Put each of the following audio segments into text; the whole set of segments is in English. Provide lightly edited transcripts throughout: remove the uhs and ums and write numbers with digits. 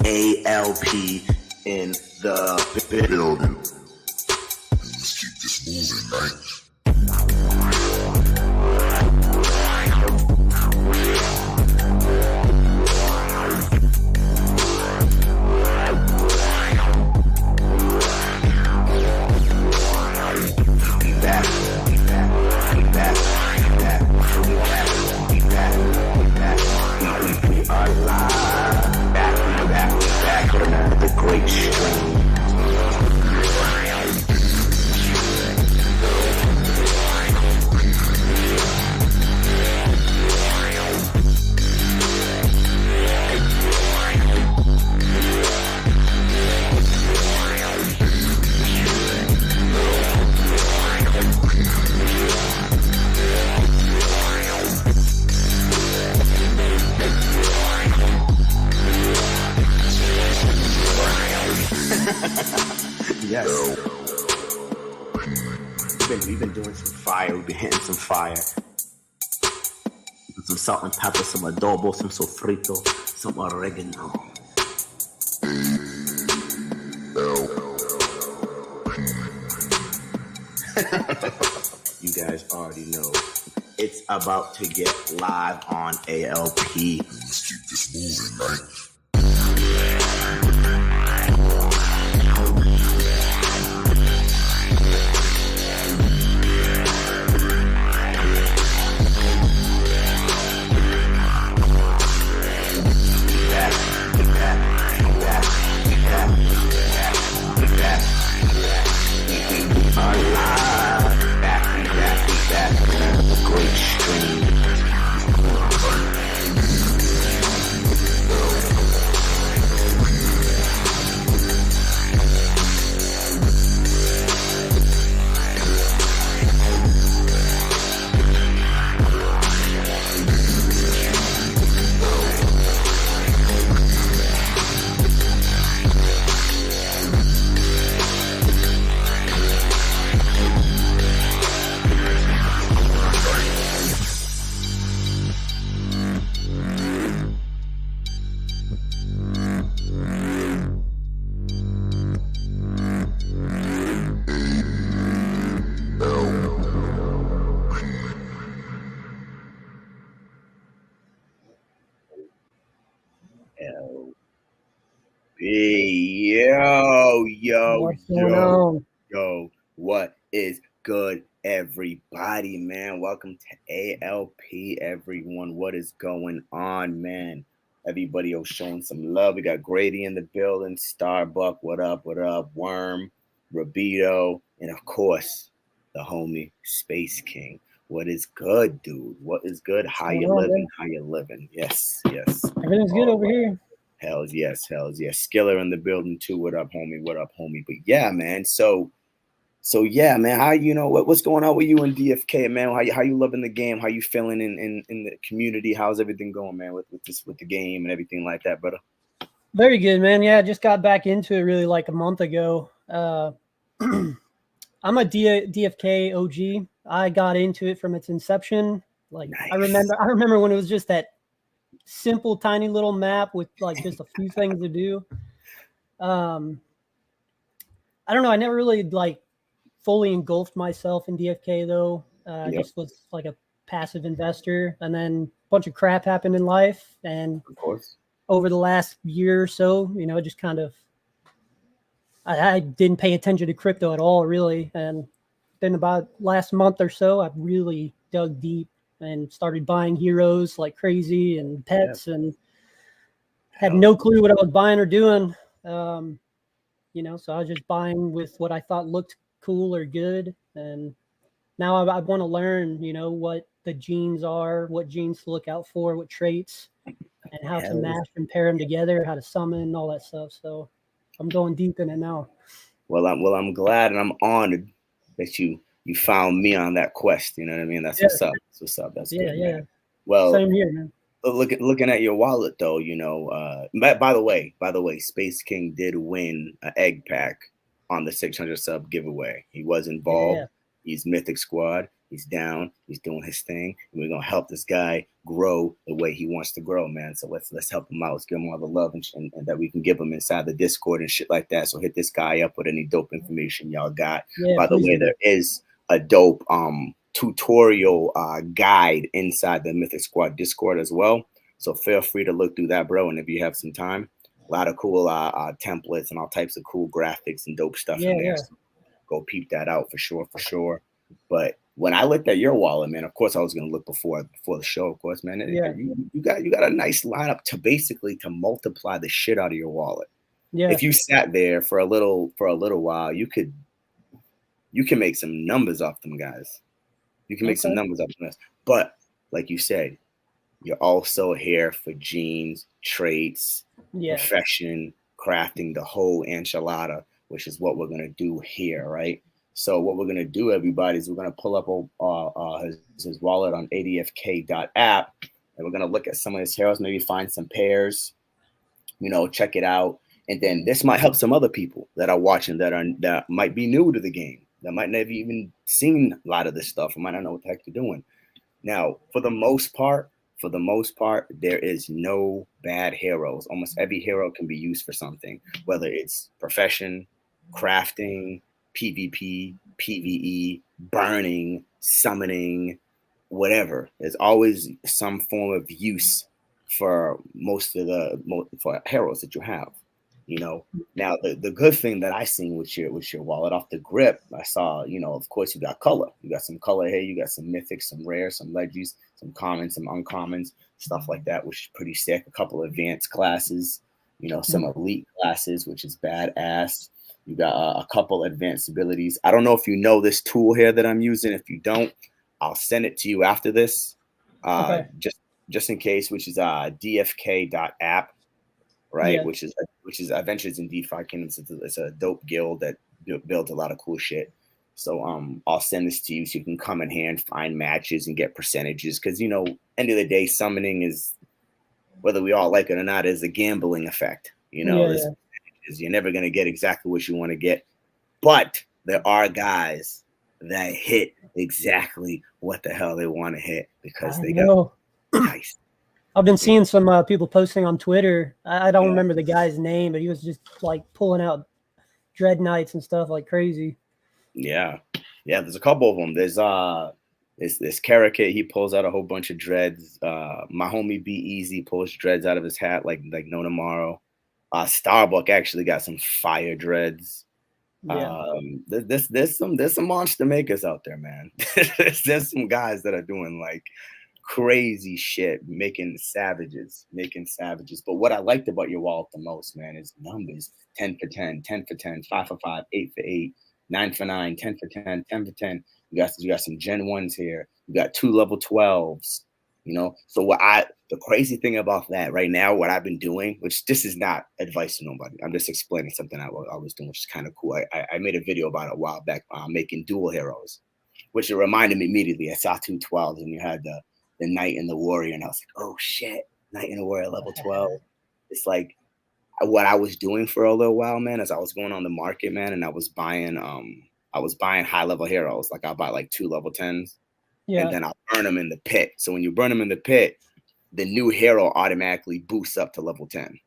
ALP in the building. Let's keep this moving, right? Yes. We've been doing some fire. We've been hitting some fire. Some salt and pepper, some adobo, some sofrito, some oregano. You guys already know. It's about to get live on ALP. Let's keep this moving, right? Yo, what is good, everybody, man? Welcome to ALP, everyone. What is going on, man? Everybody is showing some love. We got Grady in the building, Starbuck, what up, Worm, Rabito, and of course, the homie SpaceKing. What is good, dude? What is good? How you living? How you living? Yes. Everything's good over here. Hells yes. Skiller in the building too. What up, homie? But yeah, man. So yeah, man. How what's going on with you in DFK, man? How you loving the game? How you feeling in the community? How's everything going, man? With the game and everything like that, brother? Very good, man. Yeah, I just got back into it really like a month ago. I'm a DFK OG. I got into it from its inception. Like nice. I remember when it was just that simple, tiny little map with like just a few things to do. I don't know. I never really like fully engulfed myself in DFK though. I just was like a passive investor, and then a bunch of crap happened in life. And of course, over the last year or so, just kind of, I didn't pay attention to crypto at all, really. And then about last month or so, I really dug deep and started buying heroes like crazy and pets and had no clue what I was buying or doing. So I was just buying with what I thought looked cool or good. And now I want to learn, what the genes are, what genes to look out for, what traits, and how to mash and pair them together, how to summon, all that stuff. So I'm going deep in it now. Well, I'm glad and I'm honored that you found me on that quest. You know what I mean? That's what's up. That's what's up. That's good, man. Well, same here, man. Looking at your wallet though, by the way, SpaceKing did win an egg pack on the 600 sub giveaway. He was involved. Yeah. He's Mythic squad. He's down. He's doing his thing. And we're gonna help this guy grow the way he wants to grow, man. So let's help him out. Let's give him all the love and that we can give him inside the Discord and shit like that. So hit this guy up with any dope information y'all got. Yeah, By the way, do. there is a dope tutorial guide inside the Mythic Squad Discord as well. So feel free to look through that, bro. And if you have some time, a lot of cool templates and all types of cool graphics and dope stuff in there. So go peep that out for sure. But when I looked at your wallet, man, of course I was gonna look before the show, of course, man. You got a nice lineup to basically to multiply the shit out of your wallet. Yeah. If you sat there for a little while, you can make some numbers off them guys. You can make some numbers off them. But like you said, you're also here for genes, traits, profession, crafting the whole enchilada, which is what we're gonna do here, right? So what we're gonna do, everybody, is we're gonna pull up his wallet on adfk.app, and we're gonna look at some of his heroes, maybe find some pairs, check it out, and then this might help some other people that are watching that might be new to the game, that might never even seen a lot of this stuff, or might not know what the heck they're doing. Now, for the most part, there is no bad heroes. Almost every hero can be used for something, whether it's profession, crafting, PvP, PvE, burning, summoning, whatever. There's always some form of use for most of for heroes that you have. Now the good thing that I seen with your wallet off the grip, I saw, of course you got color. You got some color here, you got some mythics, some rares, some legis, some commons, some uncommons, stuff like that, which is pretty sick. A couple of advanced classes, some elite classes, which is badass. You got a couple advanced abilities. I don't know if you know this tool here that I'm using. If you don't, I'll send it to you after this. Just in case, which is dfk.app. Right, which is Adventures in DeFi Kingdoms. It's a dope guild that builds a lot of cool shit. So I'll send this to you so you can come in here and find matches and get percentages. Because end of the day, summoning is, whether we all like it or not, is a gambling effect. You're never gonna get exactly what you want to get, but there are guys that hit exactly what the hell they want to hit because they got nice. I've been seeing some people posting on Twitter. I don't remember the guy's name, but he was just like pulling out Dread Knights and stuff like crazy. Yeah. There's a couple of them. There's this Karakit. He pulls out a whole bunch of dreads. My homie Be Easy pulls dreads out of his hat like no tomorrow. Starbuck actually got some fire dreads. There's some monster makers out there, man. there's some guys that are doing like crazy shit, making savages. But what I liked about your wallet the most, man, is numbers. 10 for 10, 10 for 10, 5 for 5, 8 for 8, 9 for 9, 10 for 10, 10 for 10. You got some Gen 1s here. You got 2 level 12s. So the crazy thing about that right now, what I've been doing, which this is not advice to nobody, I'm just explaining something I was doing, which is kind of cool. I made a video about it a while back, making dual heroes, which it reminded me immediately. I saw 2 12s and you had the Knight and the Warrior, and I was like, oh shit, Knight and the Warrior level 12. It's like what I was doing for a little while, man, as I was going on the market, man, and I was buying high level heroes. Like I'll buy like 2 level 10s, and then I'll burn them in the pit. So when you burn them in the pit, the new hero automatically boosts up to level 10.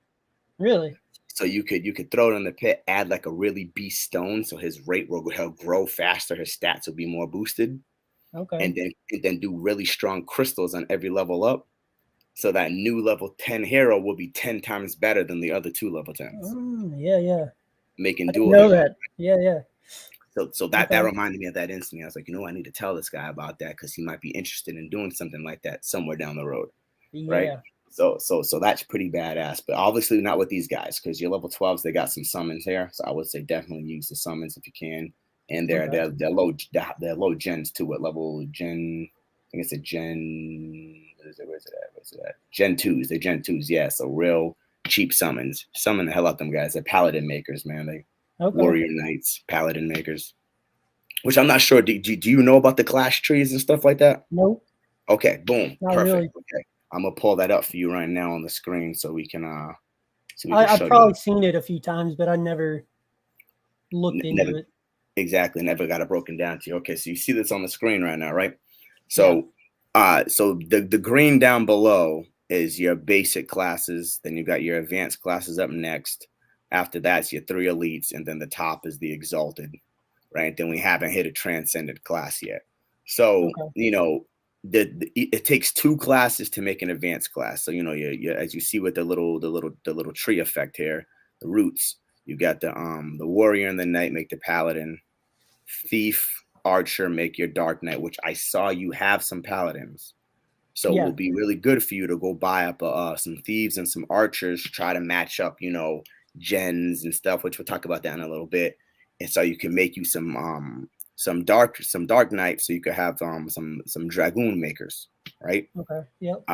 Really? So you could throw it in the pit, add like a really beast stone, so his rate will grow faster, his stats will be more boosted. Okay. And then do really strong crystals on every level up. So that new level 10 hero will be 10 times better than the other 2 level 10s. Making dual. Know that. Yeah. So that reminded me of that instantly. I was like, I need to tell this guy about that because he might be interested in doing something like that somewhere down the road. Right. So that's pretty badass. But obviously not with these guys, because your level 12s, they got some summons here. So I would say definitely use the summons if you can. And they're low gens too. At level gen, I think it's a gen. Where's it at? Gen 2s. They're Gen 2s. Yeah. So real cheap summons. Summon the hell out them guys. They're paladin makers, man. They warrior knights, paladin makers. Which I'm not sure. Do you know about the clash trees and stuff like that? Nope. Okay. Boom. Not Perfect. really. Okay. I'm gonna pull that up for you right now on the screen so we can I've probably seen it a few times, but I never looked into it. Exactly. Never got it broken down to you. Okay, so you see this on the screen right now, right? Yeah. So so the green down below is your basic classes, then you got your advanced classes up next. After that's your three elites, and then the top is the exalted, right? Then we haven't hit a transcended class yet. So, Okay. it takes two classes to make an advanced class. So, you as you see with the little tree effect here, the roots, you got the warrior and the knight make the paladin, thief, archer make your dark knight, which I saw you have some paladins. So it Yeah. will be really good for you to go buy up some thieves and some archers, try to match up, gens and stuff, which we'll talk about that in a little bit. And so you can make you some dark knights, so you could have some dragoon makers, right? Okay. Yep.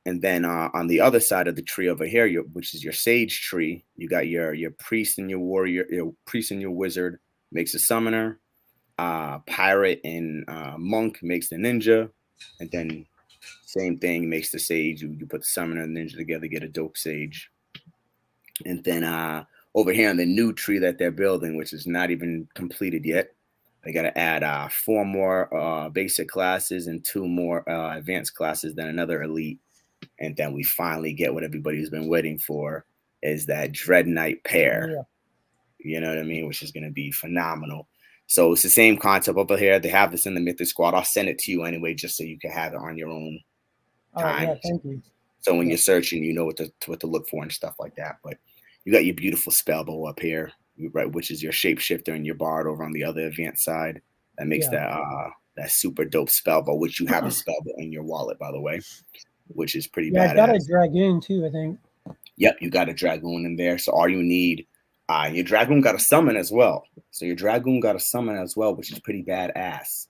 And then on the other side of the tree over here, which is your sage tree, you got your priest and your warrior, your priest and your wizard makes a summoner, pirate and monk makes the ninja, and then same thing makes the sage. You put the summoner and ninja together, get a dope sage. And then over here on the new tree that they're building, which is not even completed yet, they got to add four more basic classes and two more advanced classes, then another elite. And then we finally get what everybody's been waiting for, is that Dread Knight pair. Yeah. You know what I mean? Which is going to be phenomenal. So it's the same concept over here. They have this in the Mythic squad. I'll send it to you anyway, just so you can have it on your own All right. Yeah. time. Thank you. So when Yeah. you're searching, you know what to look for and stuff like that. But you got your beautiful spell bow up here, right, which is your shapeshifter and your bard over on the other advanced side. That makes Yeah. that super dope spell bow, which you have a spell bow in your wallet, by the way, which is pretty Yeah. I got a badass. dragoon too, I think. Yep, you got a dragoon in there. So all you need, your dragoon got a summon as well. So your dragoon got a summon as well, which is pretty badass.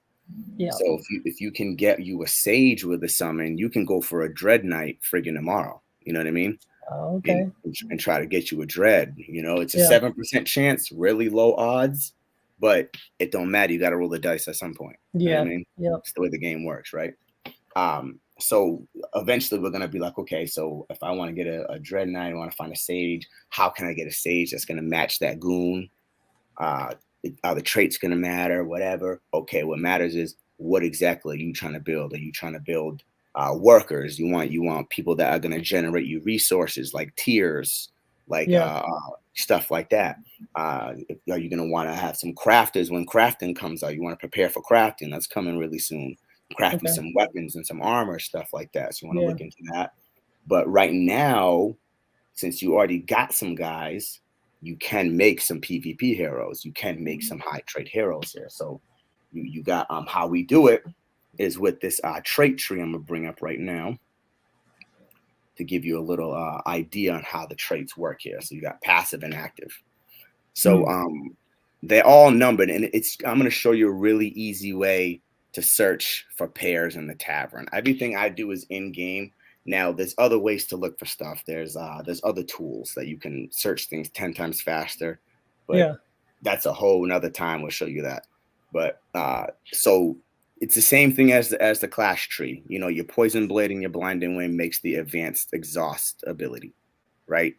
Yeah. So if you can get you a sage with a summon, you can go for a dread knight friggin' tomorrow. You know what I mean? And, Okay. and try to get you a dread. It's a Yeah. 7% chance, really low odds, but it don't matter. You got to roll the dice at some point. You know what Yeah. I mean? Yep. It's the way the game works, right? So eventually we're gonna be like, okay, so if I want to get a dread knight, I want to find a sage. How can I get a sage that's gonna match that goon? Uh, are the traits gonna matter? Whatever. Okay, what matters is what exactly are you trying to build? Are you trying to build workers? You want people that are gonna generate you resources like tiers, like Yeah. stuff like that. Are you gonna want to have some crafters when crafting comes out? You want to prepare for crafting. That's coming really soon. Craft you Okay. some weapons and some armor, stuff like that. So you want to Yeah. look into that. But right now, since you already got some guys, you can make some PvP heroes. You can make some high trait heroes here. So you got how we do it is with this trait tree I'm gonna bring up right now to give you a little idea on how the traits work here. So you got passive and active. So Mm. they're all numbered, and I'm going to show you a really easy way to search for pairs in the tavern. Everything I do is in game. Now, there's other ways to look for stuff. There's other tools that you can search things 10 times faster, but Yeah. that's a whole another time. We'll show you that. But so it's the same thing as the clash tree. Your poison blade and your blinding wind makes the advanced exhaust ability, right?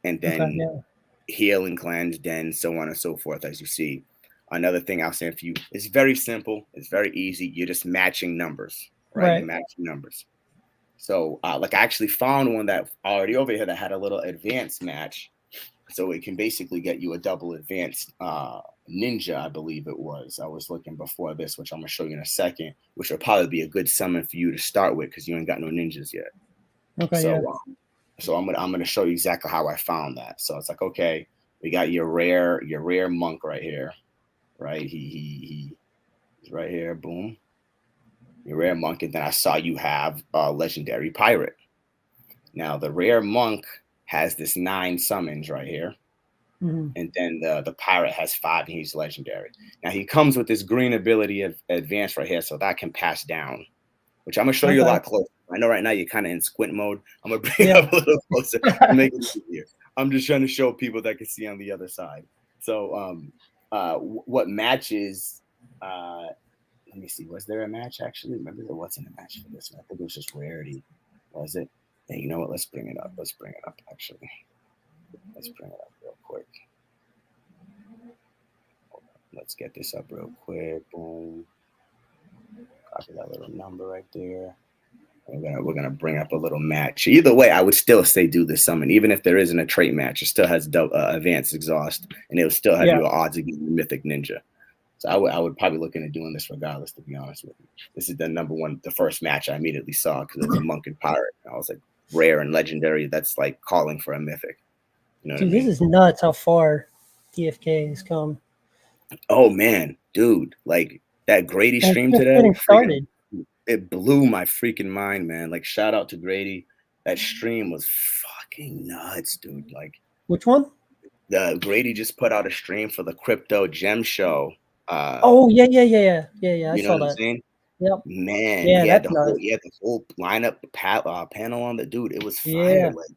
And Okay. then Yeah. heal and cleanse, then so on and so forth, as you see. Another thing I'll say for you, it's very simple, it's very easy. You're just matching numbers, right? You're Right. matching numbers. So, like, I actually found one that already over here that had a little advanced match. So it can basically get you a double advanced ninja, I believe it was. I was looking before this, which I'm gonna show you in a second, which will probably be a good summon for you to start with because you ain't got no ninjas yet. Okay. So Yeah. I'm gonna show you exactly how I found that. So it's like, okay, we got your rare monk right here, right? He's right here, boom. Your rare monk, and then I saw you have a legendary pirate. Now the rare monk has this 9 summons right here, Hmm. and then the pirate has 5, and he's legendary. Now he comes with this green ability of advance right here, so that can pass down, which I'm gonna show you a Okay. lot closer. I know right now you're kind of in squint mode. I'm gonna bring it Yeah. up a little closer to make it easier. I'm just trying to show people that can see on the other side. So, what matches? Let me see. Was there a match actually? Maybe there wasn't a match for this one. I think it was just rarity. Was it? Hey, you know what? Let's bring it up. Let's bring it up. Actually, let's bring it up real quick. Let's get this up real quick. Boom. Copy that little number right there. We're gonna bring up a little match. Either way, I would still say do the summon, even if there isn't a trait match. It still has advanced exhaust, and it'll still have Yeah. your odds of getting the Mythic Ninja. So I would probably look into doing this regardless. To be honest with you, this is the first match I immediately saw because it was a monk and pirate. And I was like, rare and legendary. That's like calling for a mythic. You know what I Dude, this mean? is nuts how far DFK has come. Oh man, dude, like that Grady And it's stream just today, getting freaking, started. it blew my freaking mind, man. Like shout out to Grady. That stream was fucking nuts, dude. Like Which one? the Grady just put out a stream for the crypto gem show. Oh, yeah. I You know saw what I'm that. saying? Yep. Man, Yeah, that's nice. he had the whole lineup panel on the dude. It was fire, Yeah. like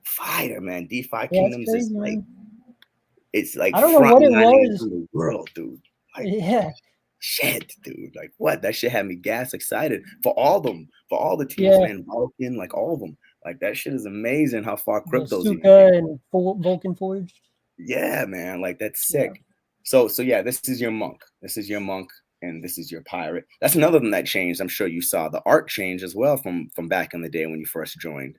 fire, man. DeFi Yeah, that's Kingdoms is crazy, like man. it's like I don't know what it frontlining was. the world, dude. Like Yeah. shit, dude. Like what? That shit had me gas excited for all of them, for all the teams, Yeah. man. Vulcan, like all of them. Like that shit is amazing how far The crypto's even came. Suka and Vulcan Forged. Yeah, man. Like that's Yeah. sick. So yeah, this is your monk. This is your monk, and this is your pirate. That's another thing that changed. I'm sure you saw the art change as well from back in the day when you first joined.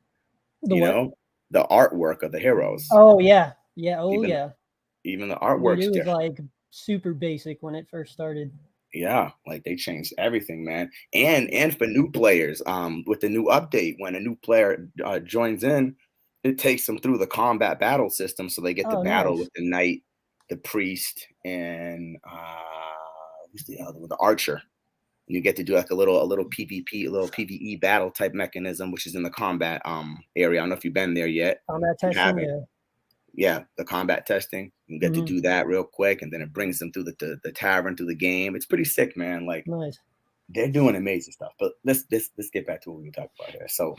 The You what? know, the artwork of the heroes. Oh, yeah. Yeah. Oh, Even yeah. even the Dude, artwork's it was different. like super basic when it first started. Yeah, like they changed everything, man. And for new players, with the new update, when a new player joins in, it takes them through the combat battle system, so they get to Oh, battle nice. with the knight, the priest, and who's the other one? The archer. And you get to do like a little PvP, a little PvE battle type mechanism, which is in the combat area. I don't know if you've been there yet. Combat If you testing. haven't, Yeah. yeah, the combat testing. You get to Hmm. do that real quick, and then it brings them through the tavern, through the game. It's pretty sick, man. Like Nice. they're doing amazing stuff. But let's get back to what we talked about here. So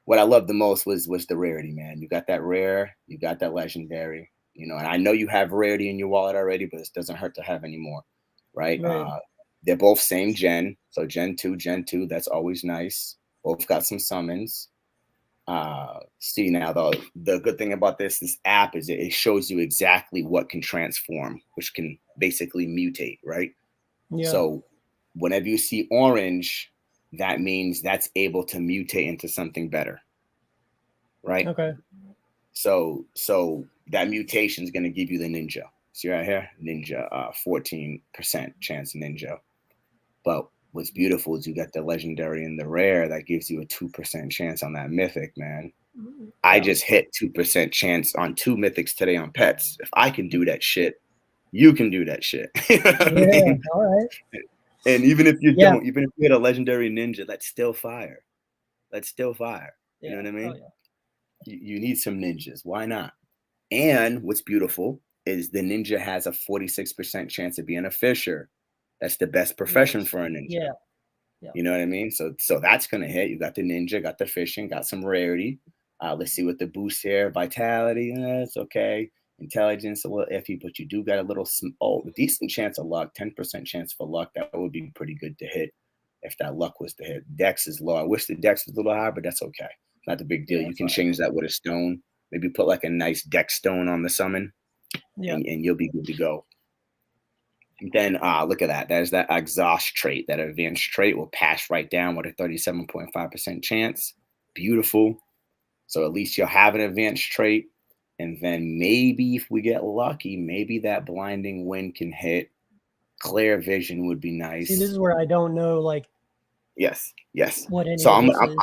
what I loved the most was the rarity, man. You got that rare, you got that legendary, and I know you have rarity in your wallet already, but it doesn't hurt to have any more, right? Right. They're both same gen, so Gen 2, that's always nice. Both got some summons. See now the good thing about this app is it shows you exactly what can transform, which can basically mutate, right? Yeah. So whenever you see orange, that means that's able to mutate into something better, right? Okay. So that mutation is going to give you the ninja. See right here, ninja, 14% chance ninja. But what's beautiful is you got the legendary and the rare that gives you a 2% chance on that mythic, man. I just hit 2% chance on 2 mythics today on pets. If I can do that shit, you can do that shit. You know what I Yeah. mean? All right. And even if you Yeah. don't, even if you hit a legendary ninja, that's still fire. That's still fire. You know Yeah. what I mean? Oh, yeah. You need some ninjas. Why not? And what's beautiful is the ninja has a 46% chance of being a fisher. That's the best profession Nice. for a ninja. Yeah. Yeah. You know what I mean? So that's gonna hit. You got the ninja, got the fishing, got some rarity. Let's see what the boost here. Vitality, it's okay. Intelligence a little iffy, but you do got a little decent chance of luck. 10% chance for luck. That would be pretty good to hit if that luck was to hit. Dex is low. I wish the dex was a little higher, but that's okay. Not the big deal. Yeah, You can fine. change that with a stone. Maybe put like a nice dex stone on the summon, Yeah. and you'll be good to go. And then look at that. There's that exhaust trait. That advanced trait will pass right down with a 37.5% chance. Beautiful. So at least you'll have an advanced trait. And then maybe if we get lucky, maybe that blinding wind can hit. Clear vision would be nice. See, this is where I don't know, like, yes. what any So of this is.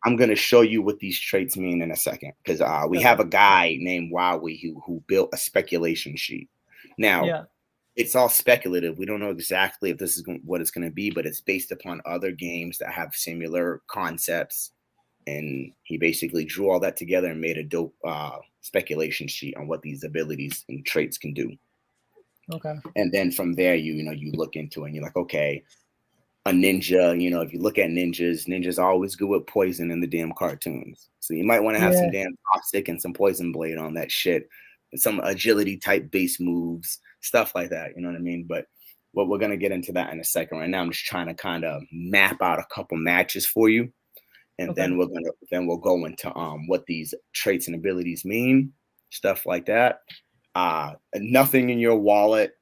I'm gonna show you what these traits mean in a second because we Okay. have a guy named Wowie who built a speculation sheet. Now Yeah. it's all speculative. We don't know exactly if this is what it's going to be, but it's based upon other games that have similar concepts. And he basically drew all that together and made a dope speculation sheet on what these abilities and traits can do. Okay. And then from there, you look into it and you're like, okay, a ninja, if you look at ninjas are always good with poison in the damn cartoons. So you might want to have some damn toxic and some poison blade on that shit. And some agility type base moves, stuff like that. You know what I mean? But we're going to get into that in a second. Right now, I'm just trying to kind of map out a couple matches for you. And then we'll go into what these traits and abilities mean, stuff like that. Nothing in your wallet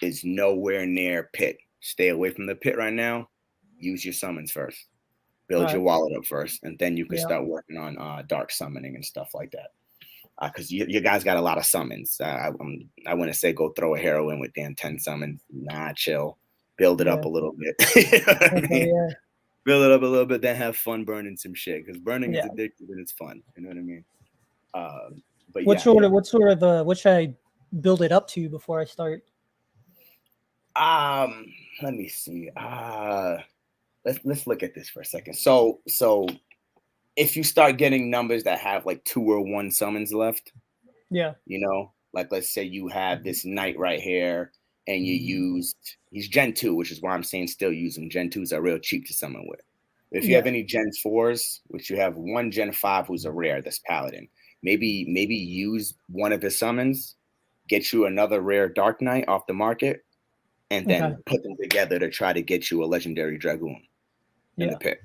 is nowhere near pit. Stay away from the pit right now. Use your summons first. Build your wallet up first, and then you can start working on dark summoning and stuff like that. Because you guys got a lot of summons. I wouldn't say go throw a hero in with damn 10 summons. Nah, chill. Build it up a little bit. You know what I mean? Build it up a little bit, then have fun burning some shit. Because burning is addictive and it's fun. You know what I mean? But what should I build it up to before I start? Let me see. Let's look at this for a second. So if you start getting numbers that have like 2 or 1 summons left, you know, like let's say you have this knight right here and you used, he's Gen 2, which is why I'm saying still use him. Gen 2s are real cheap to summon with. If you have any Gen 4s, which you have one Gen 5 who's a rare, this Paladin, maybe use one of his summons, get you another rare Dark Knight off the market, and then put them together to try to get you a legendary Dragoon in the pit.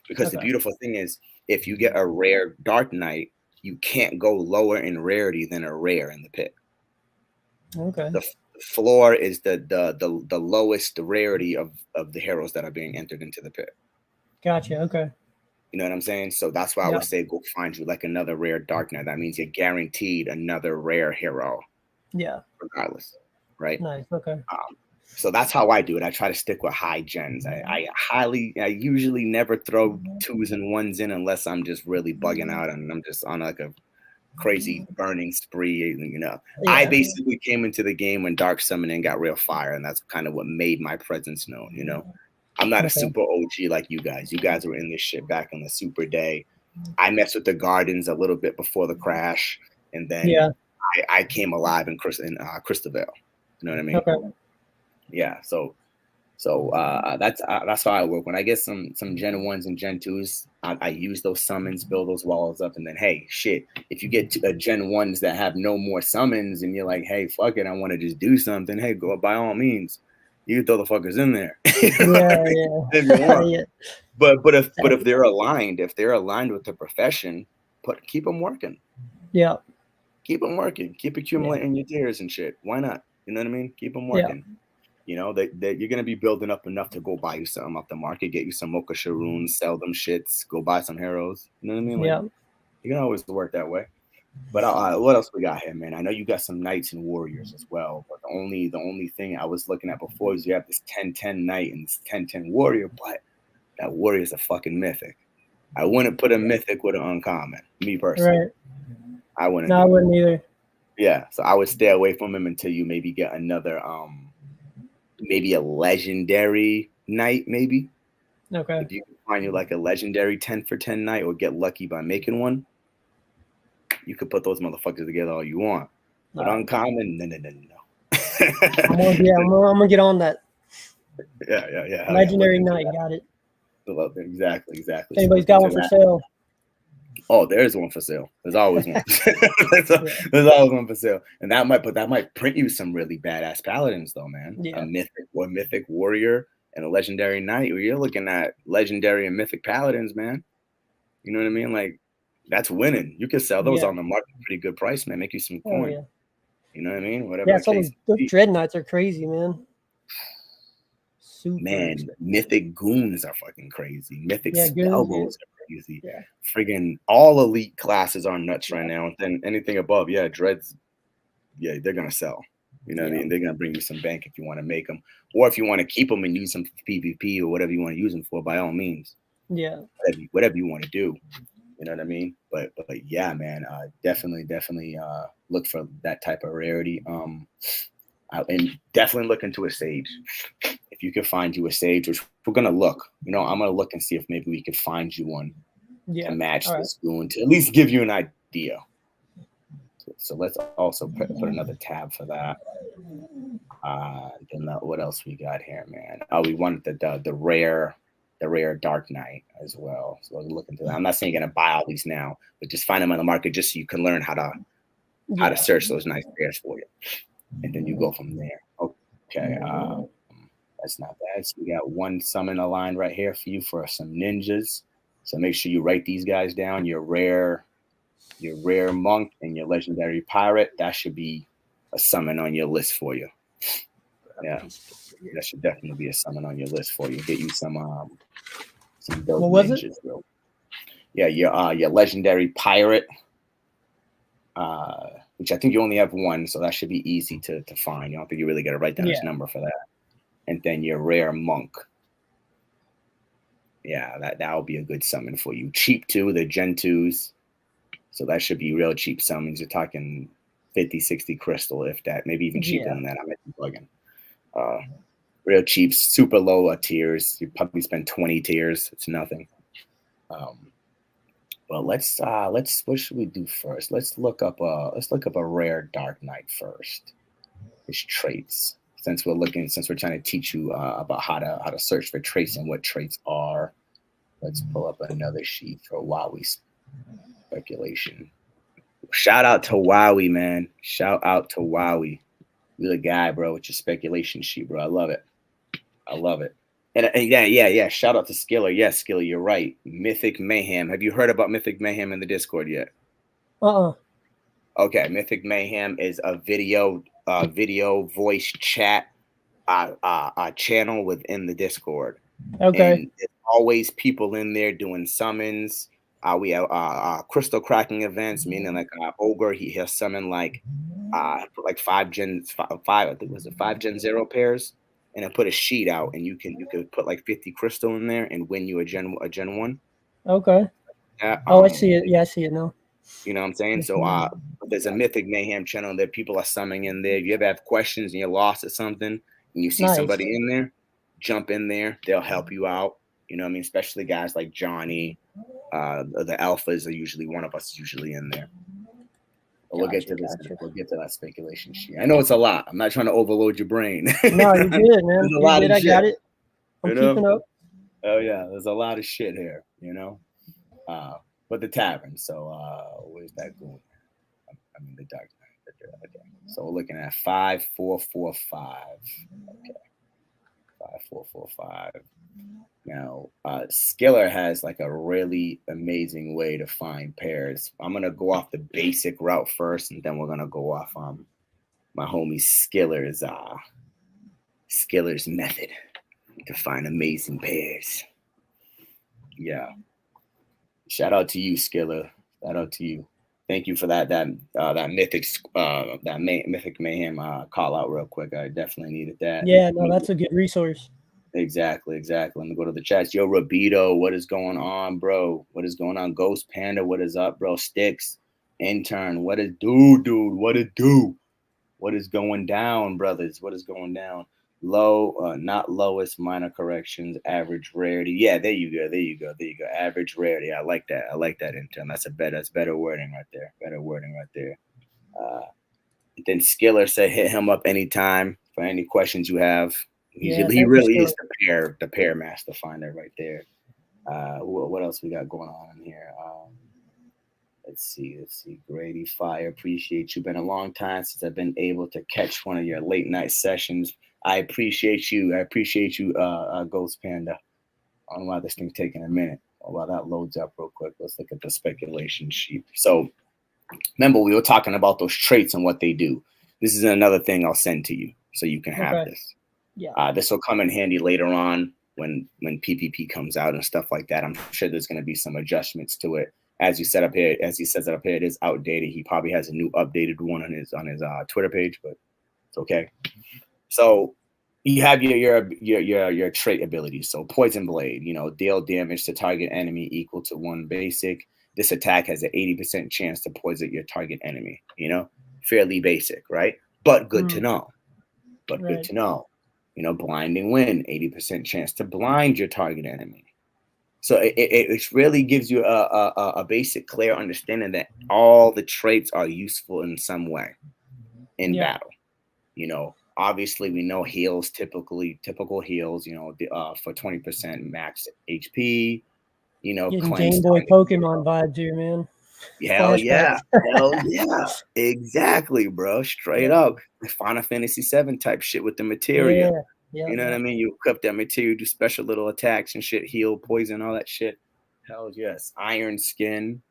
Because the beautiful thing is, if you get a rare Dark Knight, you can't go lower in rarity than a rare in the pit. The floor is the lowest rarity of the heroes that are being entered into the pit. Gotcha. Okay. You know what I'm saying? So that's why I would say go find you like another rare Dark Knight. That means you're guaranteed another rare hero. Yeah. Regardless. Right? Nice. Okay. So that's how I do it. I try to stick with high gens. I usually never throw 2s and 1s in unless I'm just really bugging out and I'm just on like a crazy burning spree. You know, I basically came into the game when dark summoning got real fire, and that's kind of what made my presence known. You know, I'm not a super OG like you guys. You guys were in this shit back in the super day. I messed with the gardens a little bit before the crash, and then I came alive in Crystal Vale. You know what I mean? Okay. Yeah, so that's how I work. When I get some Gen 1s and Gen 2s, I use those summons, build those walls up, and then hey, shit, if you get Gen 1s that have no more summons and you're like, hey, fuck it, I want to just do something, hey, go by all means, you can throw the fuckers in there. If you want. But if they're aligned, with the profession, keep them working. Yeah. Keep them working. Keep accumulating your tiers and shit. Why not? You know what I mean? Keep them working. Yeah. You know, that you're going to be building up enough to go buy you something off the market, get you some Mocha Sharoons, sell them shits, go buy some heroes. You know what I mean? Like, you can always work that way. But what else we got here, man? I know you got some knights and warriors as well. But the only thing I was looking at before is you have this 10-10 knight and this 10-10 warrior, but that warrior is a fucking mythic. I wouldn't put a mythic with an uncommon, me personally. Right. I wouldn't. No, I wouldn't either. Yeah, so I would stay away from him until you maybe get another maybe a legendary knight, maybe. Okay. If you can find you like a legendary 10 for 10 knight or get lucky by making one, you could put those motherfuckers together all you want. But uncommon, no. I'm gonna get on that. Yeah. Legendary knight, got it. Exactly. If anybody's got one for sale. Oh, there's one for sale. There's always one. There's always one for sale, and that might print you some really badass paladins, though, man. Yeah. A mythic warrior and a legendary knight. You're looking at legendary and mythic paladins, man. You know what I mean? Like that's winning. You can sell those on the market for a pretty good price, man. Make you some coin. Yeah. You know what I mean? Whatever. Yeah, some of those dread knights are crazy, man. Super mythic goons are fucking crazy. Mythic spellbows are crazy. Yeah. Friggin' all elite classes are nuts right now. And then anything above, dreads, they're gonna sell. You know what I mean? They're gonna bring you some bank if you want to make them, or if you want to keep them and use them for PvP or whatever you want to use them for. By all means, whatever you want to do. You know what I mean? But yeah, man, definitely look for that type of rarity. And definitely look into a sage. If you can find you a sage, which we're gonna look. You know, I'm gonna look and see if maybe we could find you one to match this goon, to at least give you an idea. So let's also put another tab for that. Then what else we got here, man? Oh, we wanted the rare Dark Knight as well. So we'll look into that. I'm not saying you're gonna buy all these now, but just find them on the market just so you can learn how to search those nice rares for you, and then you go from there. Okay. That's not bad. So we got one summon aligned right here for you for some ninjas. So make sure you write these guys down. Your rare monk and your legendary pirate. That should be a summon on your list for you. Yeah, that should definitely be a summon on your list for you. Get you some dope What was it? ninjas, bro. Yeah, your legendary pirate, which I think you only have one, so that should be easy to find. You don't think you really got to write down his number for that. And then your rare monk. Yeah, that will be a good summon for you. Cheap too, the Gen 2s. So that should be real cheap summons. You're talking 50, 60 crystal, if that, maybe even cheaper than that. I might be bugging. Real cheap, super low tiers. You probably spend 20 tiers. It's nothing. Well, let's what should we do first? Let's look up a rare Dark Knight first. His traits. Since we're trying to teach you about how to search for traits and what traits are. Let's pull up another sheet for Wowie speculation. Shout out to Wowie, man. Shout out to Wowie. You're the guy, bro, with your speculation sheet, bro. I love it. I love it. And yeah. Shout out to Skiller. Yes, Skiller, you're right. Mythic Mayhem. Have you heard about Mythic Mayhem in the Discord yet? Okay, Mythic Mayhem is a video voice chat channel within the Discord. Okay. And there's always people in there doing summons. We have crystal cracking events, meaning like Ogre, he'll summon like five Gen 5, I think was it 5 Gen 0 pairs, and then put a sheet out, and you could put like 50 crystal in there and win you a Gen 1. Okay. I see it. Yeah, I see it now. You know what I'm saying? So there's a Mythic Mayhem channel that people are summoning in there. If you ever have questions and you're lost at something and you see somebody in there, jump in there. They'll help you out. You know what I mean? Especially guys like Johnny. The alphas are usually one of us is usually in there. But we'll get to this. We'll get to that speculation sheet. I know it's a lot. I'm not trying to overload your brain. No, you're good, man. There's a lot of shit. I got it. I'm keeping up. Oh yeah, there's a lot of shit here. You know. But the tavern. So where's that going? I mean the Dark Knight. Okay. So we're looking at 5445. Okay. 5445. Now, Skiller has like a really amazing way to find pairs. I'm gonna go off the basic route first, and then we're gonna go off my homie Skiller's method to find amazing pairs. Yeah. Shout out to you, Skiller. Shout out to you. Thank you for that Mythic Mayhem call out real quick. I definitely needed that. Yeah, no, that's a good resource. Exactly. Let me go to the chats. Yo, Rabito, what is going on, bro? What is going on? Ghost Panda, what is up, bro? Stycks Intern, what is dude? What it do? What is going down, brothers? What is going down? Low, not lowest, minor corrections, average rarity. Yeah, there you go. Average rarity. I like that, Intern. That's better wording right there. Then Skiller said hit him up anytime for any questions you have. He really is the pair master finder right there. What else we got going on in here? Let's see. Grady Fire, appreciate you. Been a long time since I've been able to catch one of your late night sessions. I appreciate you, Ghost Panda. I don't know why this thing's taking a minute. While that loads up real quick, let's look at the speculation sheet. So remember, we were talking about those traits and what they do. This is another thing I'll send to you so you can have this. Yeah. This will come in handy later on when PPP comes out and stuff like that. I'm sure there's going to be some adjustments to it. As he says up here, it is outdated. He probably has a new updated one on his Twitter page, but it's okay. So you have your trait abilities. So Poison Blade, deal damage to target enemy equal to 1 basic. This attack has an 80% chance to poison your target enemy. Fairly basic, right? But good to know. Good to know. Blinding Wind, 80% chance to blind your target enemy. So it really gives you a basic, clear understanding that all the traits are useful in some way in battle. Obviously we know heals, typical heals, for 20% max HP. Getting Game Boy Pokemon vibes here, man. Hell yeah. Exactly, bro. Straight up. Final Fantasy 7 type shit with the materia. Yeah. What I mean? You equip that material, do special little attacks and shit, heal, poison, all that shit. Hell yes. Iron Skin,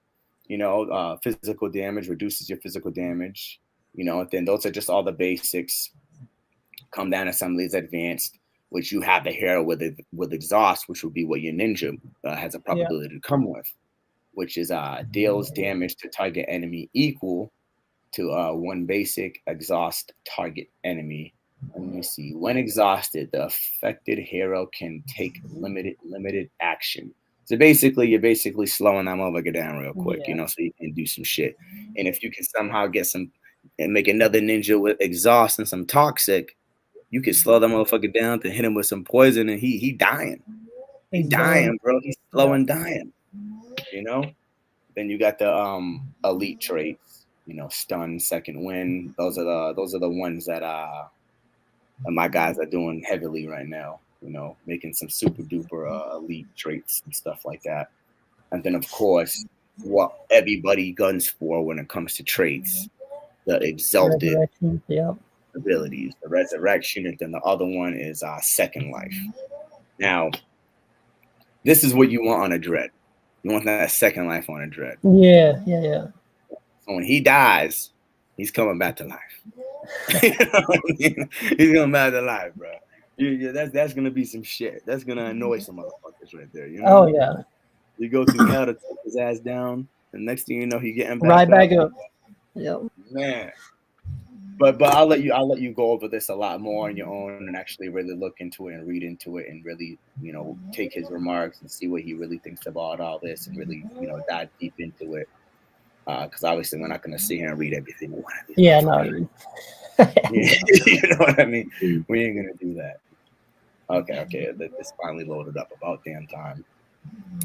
physical damage, reduces your physical damage. And then those are just all the basics. Come down assemblies advanced, which you have the hero with exhaust, which would be what your ninja has a probability to come with, which is deals damage to target enemy equal to one basic exhaust target enemy. Let me see. When exhausted, the affected hero can take limited action. So basically, you're basically slowing that motherfucker down real quick, so you can do some shit. And if you can somehow get some and make another ninja with exhaust and some toxic, you can slow that motherfucker down to hit him with some poison, and he dying. He's dying, bro. He's slow and dying. Then you got the elite traits, stun, second wind. Those are the ones that my guys are doing heavily right now, making some super duper elite traits and stuff like that. And then of course, what everybody guns for when it comes to traits, the exalted abilities, the resurrection, and then the other one is second life. Now, this is what you want on a dread. You want that second life on a dread. Yeah. So when he dies, he's coming back to life. You know what I mean? He's coming back to life, bro. That's gonna be some shit. That's gonna annoy some motherfuckers right there. Oh yeah. You go through hell to take his ass down, and next thing you know, he getting back right back up. Yep. Man. But I'll let you go over this a lot more on your own and actually really look into it and read into it and really, take his remarks and see what he really thinks about all this and really, dive deep into it. Because obviously we're not going to sit here and read everything. Yeah, no. You know what I mean? We ain't going to do that. Okay. This finally loaded up about damn time.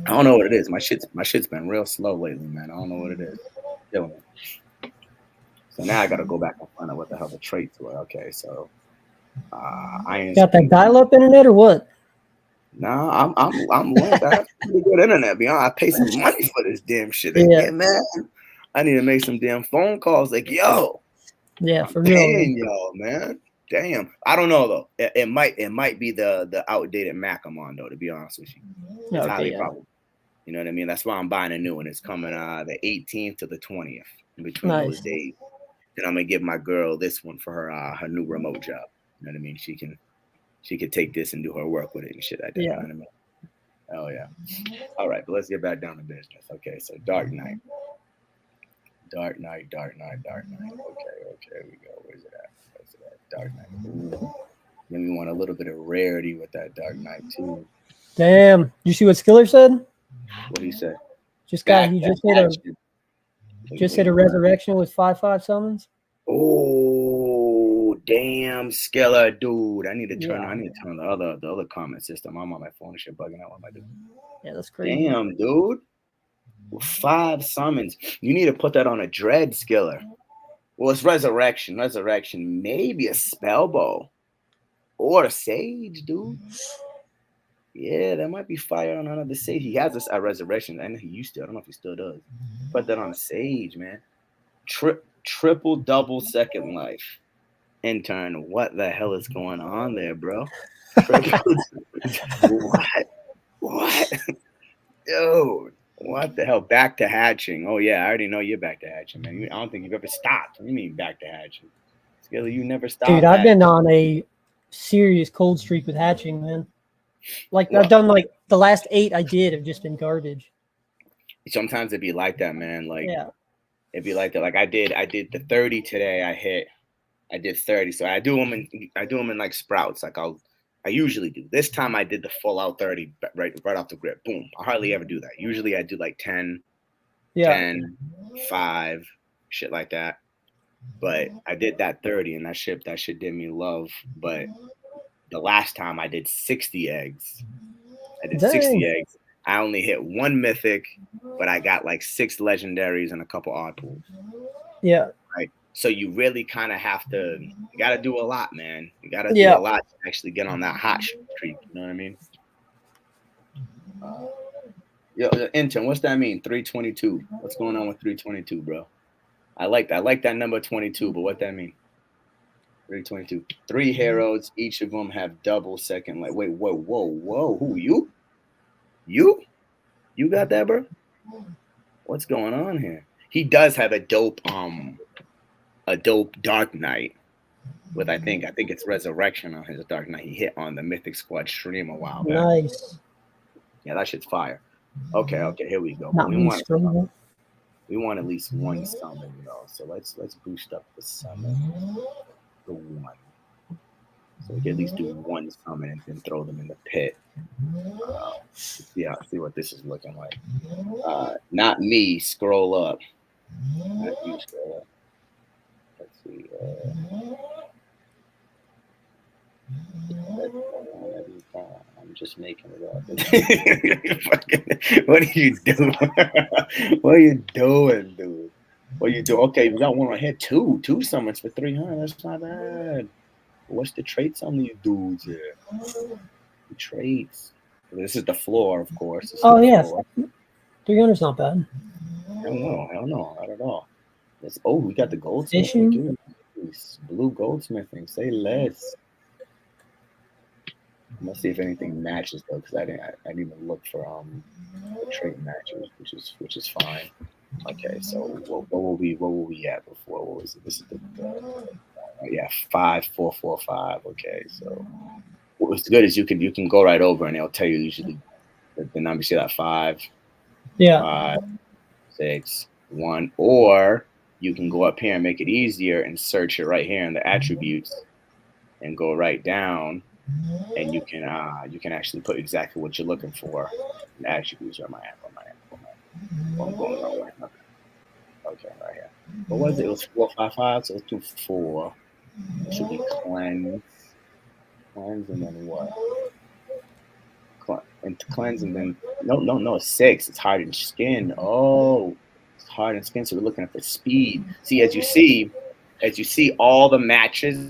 I don't know what it is. My shit's been real slow lately, man. I don't know what it is. Killing me. So now I got to go back and find out what the hell the traits were. Okay, so I got that dial-up internet or what? Nah, I'm like I have pretty good internet. Be honest, I pay some money for this damn shit. Yeah, man. I need to make some damn phone calls. Like, yo, yeah, for real, y'all, man. Damn, I don't know though. It might be the outdated Mac I'm on though. To be honest with you, it's highly probable. You know what I mean? That's why I'm buying a new one. It's coming the 18th to the 20th in between those days. And I'm gonna give my girl this one for her new remote job. You know what I mean? She could take this and do her work with it and shit like that. You know what I mean? Oh yeah. All right, but let's get back down to business. Okay, so Dark Knight. Okay, we go. Where's it at? Dark Knight. Ooh. Then we want a little bit of rarity with that Dark Knight too. Damn. You see what Skiller said? What did he say? He just hit a resurrection with 5/5 summons. Oh damn, Skiller, dude! I need to turn the other comment system. I'm on my phone and shit bugging out. What am I doing? Yeah, that's crazy. Damn, dude. 5 summons. You need to put that on a dread, Skiller. Well, it's resurrection. Resurrection, maybe a spell bow or a sage, dude. Yeah, that might be fire on another sage. He has this at resurrection. I know he used to. I don't know if he still does. Put that on a sage, man. Triple double second life. Intern, what the hell is going on there, bro? What? Dude, what the hell? Back to hatching. Oh yeah, I already know you're back to hatching, man. I don't think you've ever stopped. What do you mean back to hatching? Skiller, you never stopped. Dude, I've been on a serious cold streak with hatching, man. Like I've done like the last 8 I did have just been garbage. Sometimes it'd be like that, man. Like it'd be like that. Like I did the 30 today. I did 30. So I do them in like sprouts. Like I usually do. This time I did the full out 30 right off the grip. Boom. I hardly ever do that. Usually I do like 10, 10, 5, shit like that. But I did that 30 and that shit did me love. But the last time I did 60 eggs. I did 60 eggs. I only hit 1 mythic, but I got like 6 legendaries and a couple odd pools. Yeah. Right. So you really kind of have to, you got to do a lot, man. You got to do a lot to actually get on that hot streak. You know what I mean? Intern, what's that mean? 322. What's going on with 322, bro? I like that number 22, but what that mean? 322. 3 heroes, each of them have double second life. Wait, whoa. Who, you? You got that, bro? What's going on here? He does have a dope Dark Knight. with I think it's Resurrection on his Dark Knight. He hit on the Mythic Squad stream a while back. Nice. Yeah, that shit's fire. Okay, here we go. But Not me scrolling. we want at least one summon though. So let's boost up the summon to 1. So we can at least do 1 summon and then throw them in the pit. See what this is looking like. Not me. Scroll up. Not you. Scroll up. Let's see. I'm just making it up. What are you doing? What are you doing, dude? What are you doing? Okay, we got one right here. Two summons for 300. That's not bad. What's the traits on these dudes here? The traits. This is the floor, of course. Oh yeah, 300's not bad. Hell no, not at all. We got the Fishing? Blue goldsmithing. Say less. Let's see if anything matches though, because I didn't even look for trait matches, which is fine. Okay, so what were we at before? What was it? This is the 5445. Okay, so what's good is you can go right over and they'll tell you usually the number. See that 5, Yeah. 5, 6, 1, or you can go up here and make it easier and search it right here in the attributes and go right down. And you can actually put exactly what you're looking for in attributes. Where am I at? I'm going wrong way. Okay, right here. What was it? It was 455, so let's do 4. It should be cleanse, and then what? Cleanse, and then no, 6. It's hardened skin. Oh, it's hardened skin. So we're looking at the speed. See, as you see, all the matches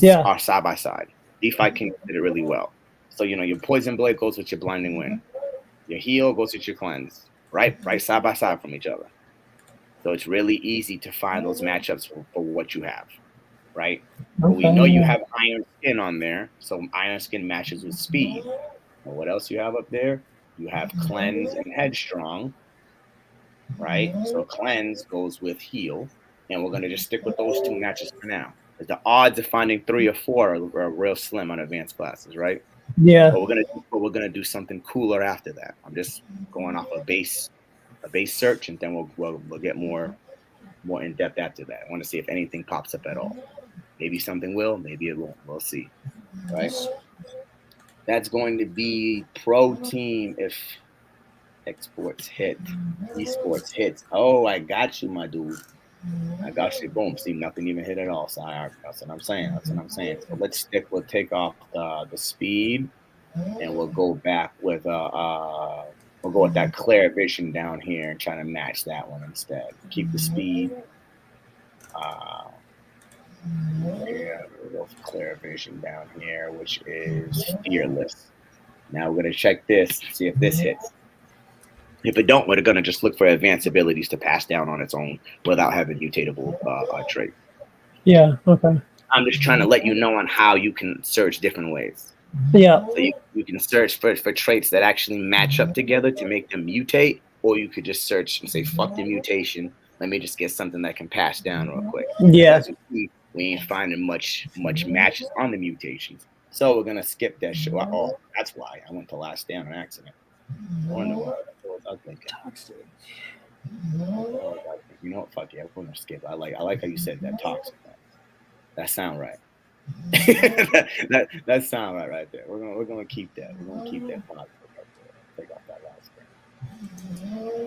are side by side. DeFi did it really well. So your poison blade goes with your blinding wind. Your heal goes with your cleanse, right side by side from each other. So it's really easy to find those matchups for what you have, right? But we know you have iron skin on there, so iron skin matches with speed. And what else you have up there? You have cleanse and headstrong, right? So cleanse goes with heal, and we're gonna just stick with those 2 matches for now. The odds of finding 3 or 4 are real slim on advanced classes, right? Yeah. But we're gonna do something cooler after that. I'm just going off a base search, and then we'll get more in depth after that. I want to see if anything pops up at all. Maybe something will, maybe it won't. We'll see, right? That's going to be pro team if exports hit, esports hits. Oh, I got you, my dude. I got you. Boom. See, nothing even hit at all. So that's what I'm saying. So we'll take off the speed, and we'll go back with we'll go with that clear vision down here and try to match that one instead. Keep the speed. We'll go for clear vision down here, which is fearless. Now we're gonna check this, see if this hits. If it don't, we're gonna just look for advanced abilities to pass down on its own without having mutatable trait. Yeah. Okay. I'm just trying to let you know on how you can search different ways. Yeah. So you can search for traits that actually match up together to make them mutate, or you could just search and say, "Fuck the mutation. Let me just get something that can pass down real quick." Yeah. As you see, we ain't finding much matches on the mutations, so we're gonna skip that shit. Oh, that's why I went to last stand on accident. I wonder what I was thinking. Toxic. You know what? Fuck yeah, we're gonna skip. I like how you said that. Toxic. That sound right. that sound right there. We're gonna keep that. We're gonna keep that toxic right there. Take off that last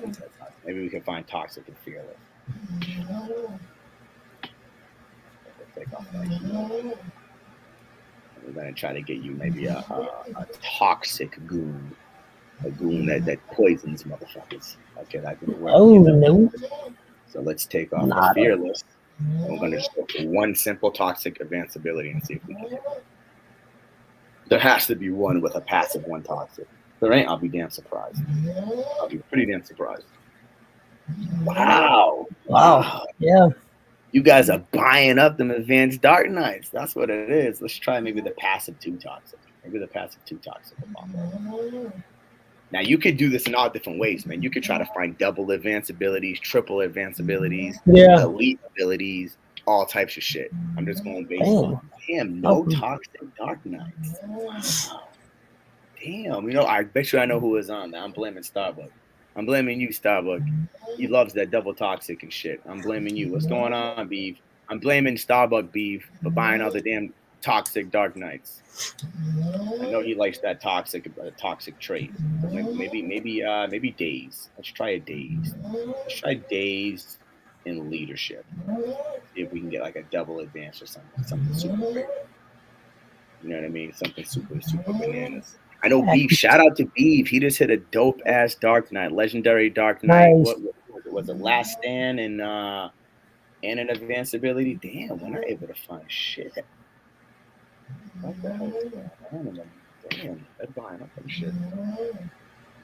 thing. Maybe we can find toxic and fearless. Take off that. We're gonna try to get you maybe a toxic goon. A goon that poisons motherfuckers. Okay, that can work. Oh no. So let's take off the fearless. And we're gonna just go for 1 simple toxic advanced ability and see if we can hit it. There has to be one with a passive 1 toxic. If there ain't, I'll be damn surprised. I'll be pretty damn surprised. Wow. Yeah. You guys are buying up them advanced Dark Knights. That's what it is. Let's try maybe the passive 2 toxic. Maybe the passive 2 toxic. Now, you could do this in all different ways, man. You could try to find double advanced abilities, triple advanced abilities, elite abilities. all types of shit. I'm just going based Dang. on no Oh, toxic Dark Knights. Wow. Damn, I bet you I know who is on that. I'm blaming Starbuck. I'm blaming you, Starbuck. He loves that double toxic and shit. I'm blaming you. What's going on, Beef? I'm blaming Starbuck Beef for buying all the damn toxic Dark Knights. I know he likes that toxic trait. So maybe Days. Let's try a Days. Let's try Days in leadership. See if we can get like a double advance or something super crazy. You know what I mean? Something super bananas. I know Beef. Shout out to Beef. He just hit a dope ass Dark Knight, legendary Dark Knight. nice. What was it? Last Stand and an advanced ability. Damn, we're not able to find shit. What the hell is going on? Damn, they're buying up and shit.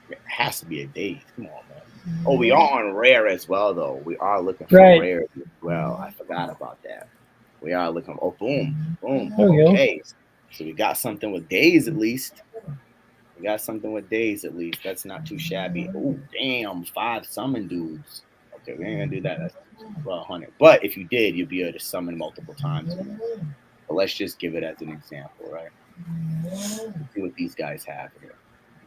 It has to be a Days. Come on, man. Oh, we are on rare as well, though. We are looking for Right. rare as well. I forgot about that. We are looking. Oh, boom. There we Okay. So we got something with Days at least. We got something with Days at least. That's not too shabby. Oh, damn. 5 summon dudes. Okay, we ain't gonna do that. That's 1200. But if you did, you'd be able to summon multiple times. But let's just give it as an example, right? Let's see what these guys have here.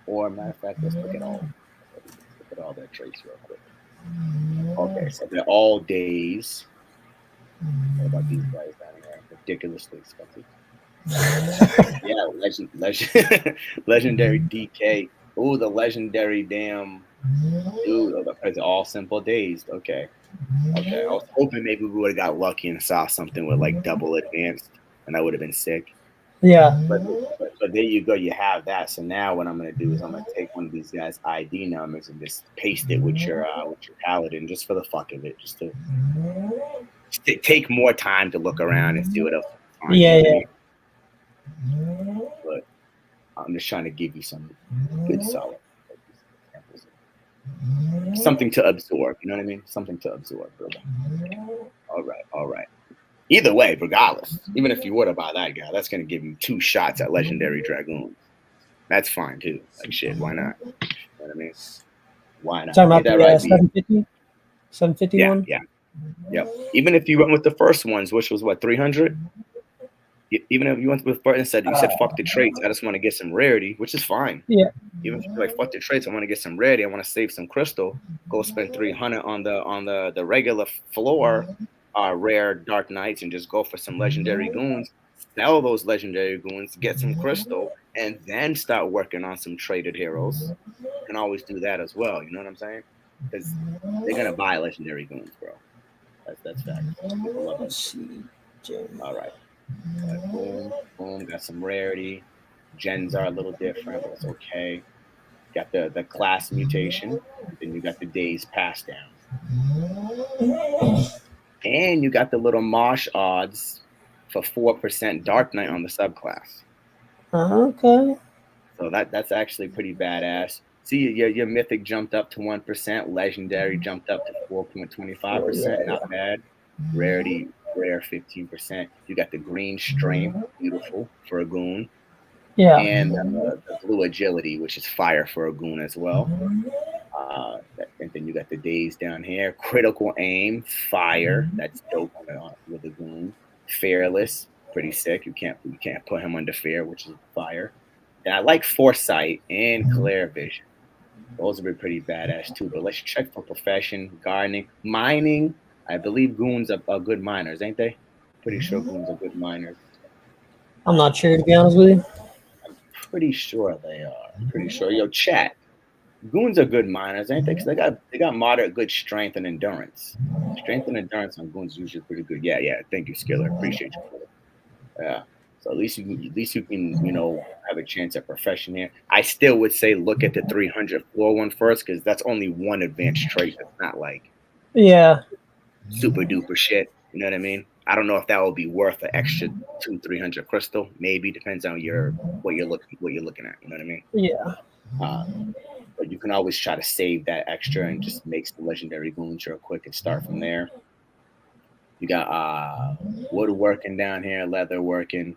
Or matter of fact, let's look at all their traits real quick. Okay, so they're all Days. What about these guys down here? Ridiculously expensive. Yeah, legendary DK. Oh, the legendary damn dude. Oh, that's all simple Dazed. Okay. I was hoping maybe we would have got lucky and saw something with like double advanced, and that would have been sick. Yeah. But there you go. You have that. So now what I'm gonna do is I'm gonna take one of these guys' ID numbers and just paste it with your paladin, just for the fuck of it, just to take more time to look around and see what else. Yeah. But I'm just trying to give you some good solid examples. Something to absorb. You know what I mean? Something to absorb, brother. All right. Either way, regardless, even if you were to buy that guy, that's going to give you 2 shots at Legendary Dragoon. That's fine, too. Like, shit, why not? You know what I mean? Why not? Talking about that the right, 750? 751? Yeah. Yep. Even if you went with the first ones, which was, what, 300? Even if you went with first and said, you said, fuck the traits, I just want to get some rarity, which is fine. Yeah. Even if you're like, fuck the traits, I want to get some rarity, I want to save some crystal, go spend 300 on the regular floor rare Dark Knights and just go for some legendary goons, sell those legendary goons, get some crystal, and then start working on some traded heroes. You can always do that as well, you know what I'm saying? Because they're going to buy legendary goons, bro. That's fact. Let's see. All right. Boom, got some rarity. Gens are a little different, but it's okay. Got the class mutation, then you got the days passed down. And you got the little Mosh odds for 4% Dark Knight on the subclass. Okay. So that's actually pretty badass. See, your Mythic jumped up to 1%, Legendary jumped up to 4.25%, not bad. Rarity, rare 15%. You got the green strength, beautiful for a goon. Yeah. And the blue agility, which is fire for a goon as well. And then you got the days down here. Critical aim, fire. That's dope with the goon. Fearless, pretty sick. You can't put him under fear, which is fire. And I like foresight and clear vision. Those would be pretty badass too. But let's check for profession, gardening, mining. I believe goons are good miners, ain't they? Pretty sure goons are good miners. I'm not sure, to be honest with you. I'm pretty sure they are. Pretty sure. Yo, chat. Goons are good miners, ain't they? Because they got moderate good strength and endurance. Strength and endurance on goons is usually pretty good. Yeah. Thank you, Skiller. Appreciate you. Yeah. So at least you can have a chance at profession here. I still would say look at the 300 floor one first because that's only one advanced trait. That's not like super duper shit. You know what I mean? I don't know if that will be worth an extra 200-300 crystal. Maybe depends on what you're looking at. You know what I mean? Yeah. But you can always try to save that extra and just make some legendary goons real quick and start from there. You got woodworking down here, leather working.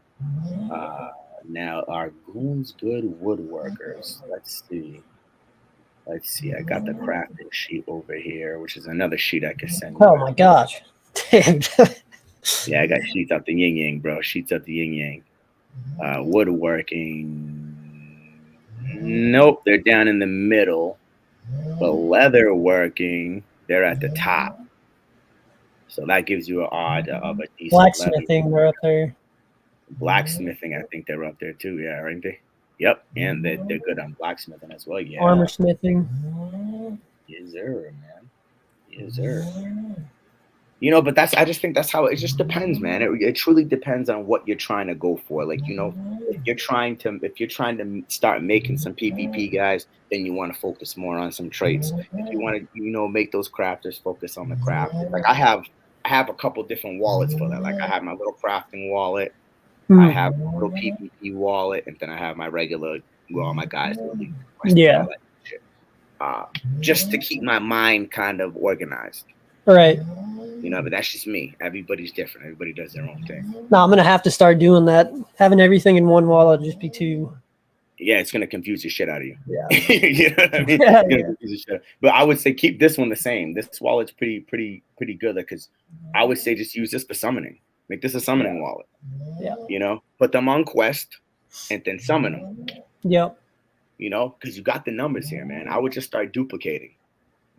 Now are goons good woodworkers? Let's see. I got the crafting sheet over here, which is another sheet I could send you. Oh my gosh. Damn. Yeah, I got sheets out the yin yang, bro. Sheets out the yin yang. Woodworking. Nope, they're down in the middle. But leatherworking, they're at the top. So that gives you an odd of a decent leather. Blacksmithing, they're up there. Blacksmithing, I think they're up there too. Yeah, aren't they? Yep, and they're good on blacksmithing as well. Armor Yeah, smithing. yes sir, man. Yes sir. But I just think that's how it just depends, man. It truly depends on what you're trying to go for. Like, if you're trying to start making some PvP guys, then you want to focus more on some traits. If you want to, make those crafters, focus on the craft. Like I have a couple different wallets for that. Like I have my little crafting wallet, I have a little PvP wallet, and then I have my regular where all my guys will leave quests and all Yeah. that shit. Just to keep my mind kind of organized. Right. But that's just me. Everybody's different. Everybody does their own thing. No, I'm gonna have to start doing that. Having everything in one wallet would just be too. Yeah, it's gonna confuse the shit out of you. Yeah. You know what I mean? Yeah, It's gonna confuse the shit. But I would say keep this one the same. This wallet's pretty good because I would say just use this for summoning. Make this a summoning wallet. Yeah. Put them on quest and then summon them. Yep. Because you got the numbers here, man. I would just start duplicating,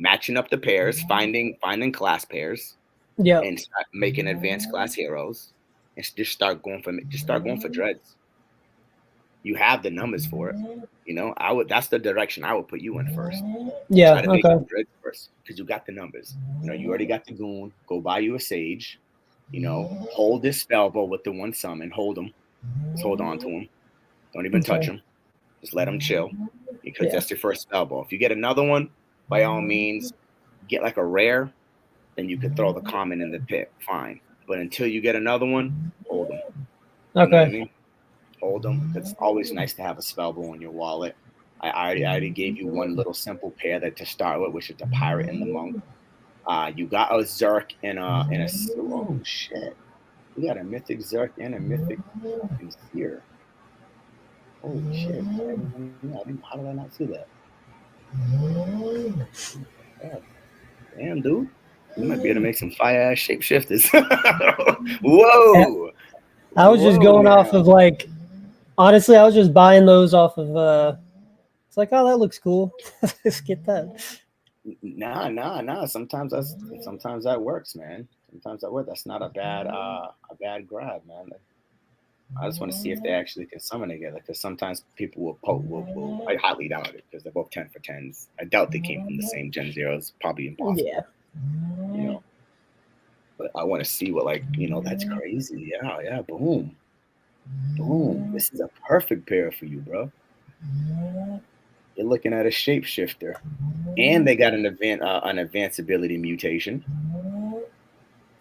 matching up the pairs, finding class pairs. Yeah. And start making advanced class heroes, and just start going for dreads. You have the numbers for it. That's the direction I would put you in first. Yeah. Try to make Okay. dreads first because you got the numbers. You already got the goon. Go buy you a sage. Hold this spell bow with the one summon. Hold them. Just hold on to them. Don't even touch them. Just let them chill because that's your first spell bow. If you get another one, by all means, get like a rare. Then you could throw the common in the pit. Fine. But until you get another one, hold them. Okay. You know what I mean? Hold them. It's always nice to have a spellbow in your wallet. I already gave you one little simple pair that to start with, which is the pirate and the monk. You got a Zerk and a oh shit. We got a mythic Zerk and a mythic seer. Holy shit. How did I not see that? Damn, dude. You might be able to make some fire ass shapeshifters. Whoa! I was just going off of honestly, I was just buying those off of. It's like, oh, that looks cool. Let's get that. Nah. Sometimes that works, man. Sometimes that works. That's not a bad grab, man. I just want to see if they actually can summon together because sometimes people will I highly doubt it because they're both 10 for 10s. I doubt they came from the same Gen Zeros. Probably impossible. Yeah. But I want to see what that's crazy. Yeah, boom. This is a perfect pair for you, bro. You're looking at a shapeshifter, and they got an advanced ability mutation.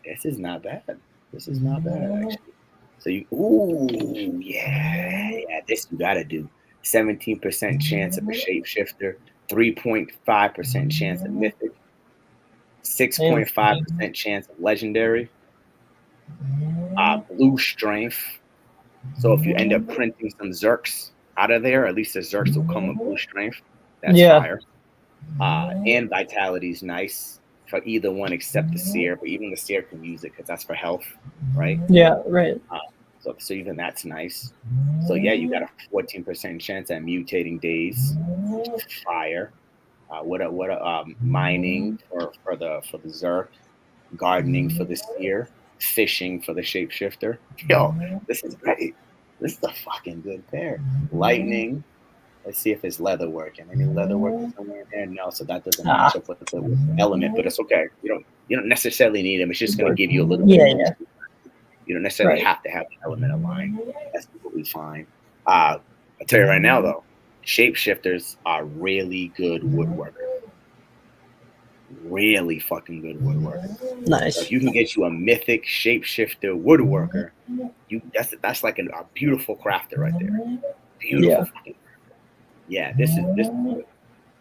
This is not bad. Actually. So this you gotta do. 17% chance of a shapeshifter, 3.5% chance of mythic, 6.5% chance of legendary, blue strength. So if you end up printing some Zerks out of there, at least the Zerks will come with blue strength. That's fire. And vitality is nice for either one except the seer, but even the seer can use it because that's for health, right? Yeah, right. So even that's nice. So yeah, you got a 14% chance at mutating days, fire. Mining for the Zerk, gardening for the seer, fishing for the shapeshifter. Yo, this is great. This is a fucking good pair. Lightning. Let's see if there's leather working. Any leather working somewhere in there? No, so that doesn't match up with the element, but it's okay. You don't necessarily need them. It's just going to give you a little bit. Yeah. You don't necessarily have to have the element aligned. That's totally fine. I'll tell you right now, though, shapeshifters are really good woodworkers. Really fucking good woodworkers. Nice. So if you can get you a mythic shapeshifter woodworker, that's like a beautiful crafter right there. Beautiful. Yeah, this is good.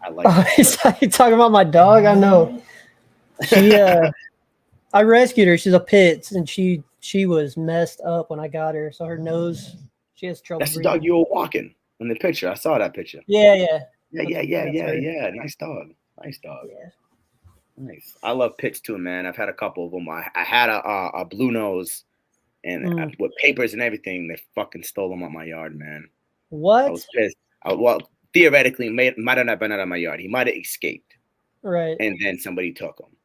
I like it. You talking about my dog? I know. She I rescued her. She's a pit, and she was messed up when I got her. So her nose, she has trouble. That's the dog you were walking in the picture. I saw that picture. Yeah. Yeah. Nice dog. Yeah. Nice. I love pits too, man. I've had a couple of them. I had a blue nose, and with papers and everything, they fucking stole them out my yard, man. I was What? pissed. Well, theoretically, might have not been out of my yard. He might have escaped, Right. and then somebody took him.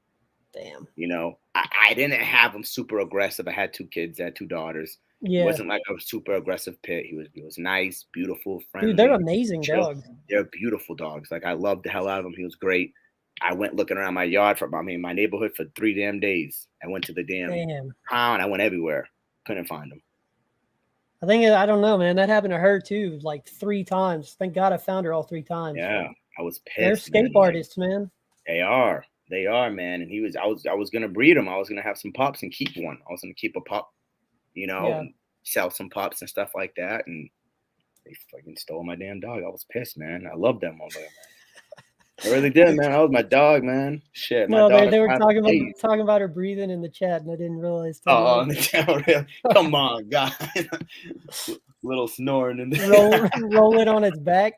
Damn. You know, I didn't have him super aggressive. I had 2 kids, I had 2 daughters. It Yeah. wasn't like a super aggressive pit. He was nice, beautiful, Dude, they're friendly, amazing chill. dogs. They're beautiful dogs. Like I loved the hell out of him. He was great. I went looking around my yard my neighborhood for 3 damn days. I went to the damn pound. I went everywhere. Couldn't find him. I don't know, man. That happened to her too, like 3 times. Thank God I found her all 3 times. Yeah, I was They're pissed, escape man. artists, man. They are. They are, man. And I was gonna breed him. I was gonna have some pups and keep one. I was gonna keep a pup, and sell some pups and stuff like that. And they fucking stole my damn dog. I was pissed, man. I loved that motherfucker, man. I really did, man. That was my dog, man. Shit, my No, dog. they were talking about her breathing in the chat, and I didn't realize. Oh, really? Come on, God. Little snoring in there. roll it on its back.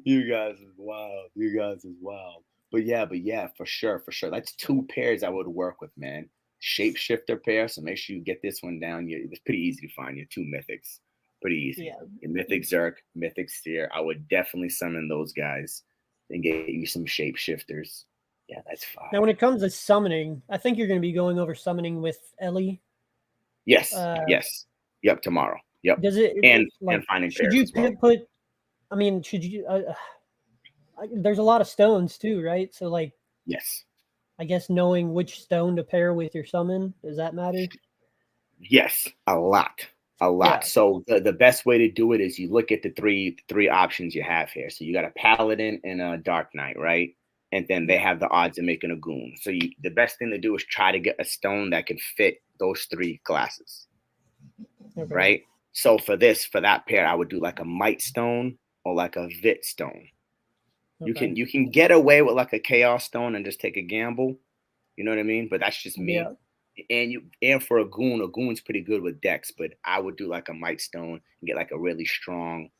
You guys is wild. You guys is wild. But yeah, for sure. That's 2 pairs I would work with, man. Shapeshifter pair. So make sure you get this one down. It's pretty easy to find. Your 2 mythics. Pretty easy. Yeah. Your Mythic Zerk, Mythic Steer. I would definitely summon those guys and get you some shapeshifters. Yeah, that's fine. Now, when it comes to summoning, I think you're going to be going over summoning with Ellie. Yes. Yes. Yep. Tomorrow. Yep. Does it and finding should pairs you as well. put? I mean, should you? There's a lot of stones too, right? So, like, yes. I guess knowing which stone to pair with your summon, does that matter? Yes, a lot. Yeah. So the best way to do it is you look at the three options you have here. So you got a paladin and a dark knight, right? And then they have the odds of making a goon. So the best thing to do is try to get a stone that can fit those 3 classes, right? So for that pair, I would do like a might stone or like a vit stone. Okay. You can get away with like a chaos stone and just take a gamble. You know what I mean? But that's just me. Yeah. And for a goon's pretty good with dex, but I would do like a might stone and get like a really strong